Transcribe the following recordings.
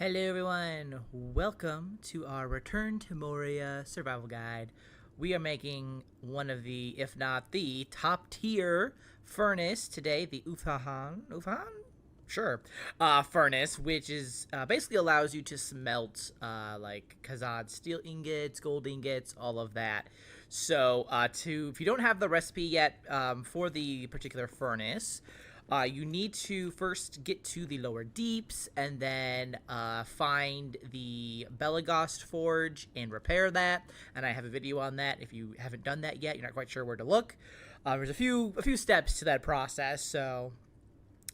Hello everyone, welcome to our Return to Moria survival guide. We are making one of the, if not the, top tier furnace today, the Ufuhan? Sure. Furnace, which is basically allows you to smelt like Khazad Steel Ingots, gold ingots, all of that. So if you don't have the recipe yet for the particular furnace, you need to first get to the lower deeps and then find the Belagost forge and repair that. And I have a video on that. If you haven't done that yet, you're not quite sure where to look. There's a few steps to that process, so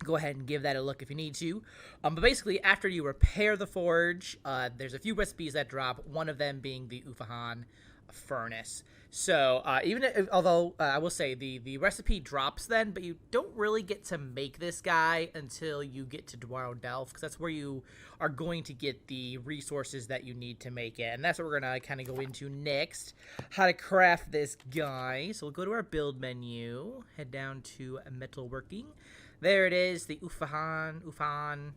go ahead and give that a look if you need to. But basically, after you repair the forge, there's a few recipes that drop. One of them being the Ufuhan furnace. So although I will say the recipe drops then, but you don't really get to make this guy until you get to Dwaro Delph, because that's where you are going to get the resources that you need to make it, and that's what we're gonna kind of go into next, how to craft this guy. So we'll go to our build menu, head down to metalworking. There it is, the Ufuhan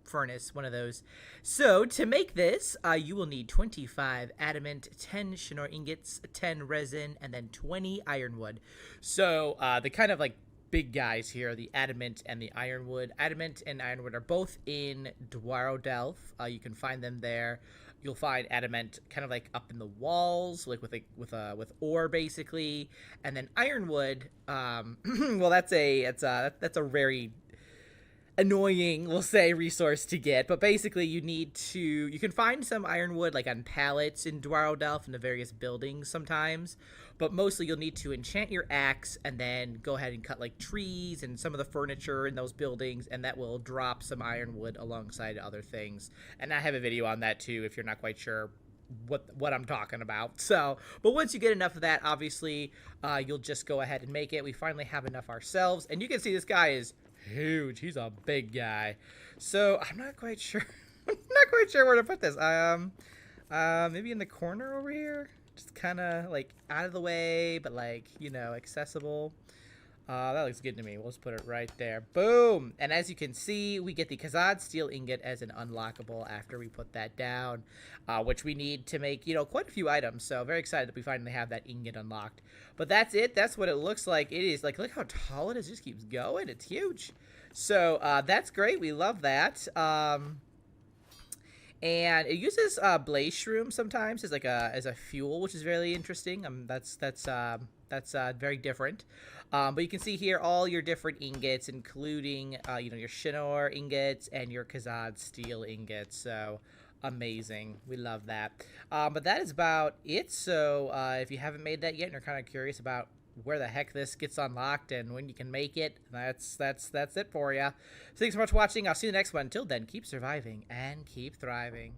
furnace, one of those. So to make this, you will need 25 adamant, 10 Shanor ingots, 10 resin, and then 20 ironwood. So the kind of like big guys here, the adamant and the ironwood. Adamant and ironwood are both in Dwaro Delph. You can find them there. You'll find adamant kind of like up in the walls, like with ore basically, and then ironwood. Well, that's a very annoying, we'll say, resource to get, but basically you can find some ironwood like on pallets in Dwaro Delph in the various buildings sometimes, but mostly you'll need to enchant your axe and then go ahead and cut like trees and some of the furniture in those buildings, and that will drop some ironwood alongside other things. And I have a video on that too if you're not quite sure what I'm talking about. So, but once you get enough of that, obviously you'll just go ahead and make it. We finally have enough ourselves, and you can see this guy is huge. He's a big guy. So I'm not quite sure. I'm not quite sure where to put this. Maybe in the corner over here, just kind of like out of the way, but like, you know, accessible. That looks good to me. We'll just put it right there. Boom! And as you can see, we get the Khazad Steel Ingot as an unlockable after we put that down, which we need to make, you know, quite a few items. So very excited that we finally have that ingot unlocked. But that's it. That's what it looks like. It is like, look how tall it is. It just keeps going. It's huge. So that's great. We love that. And it uses blaze shroom sometimes as like as a fuel, which is very interesting. That's very different. But you can see here all your different ingots, including you know, your Shanor ingots and your Khazad Steel Ingots. So amazing. We love that. But that is about it. So if you haven't made that yet and you're kind of curious about where the heck this gets unlocked and when you can make it, that's it for you. So thanks so much for watching. I'll see you in the next one. Until then, keep surviving and keep thriving.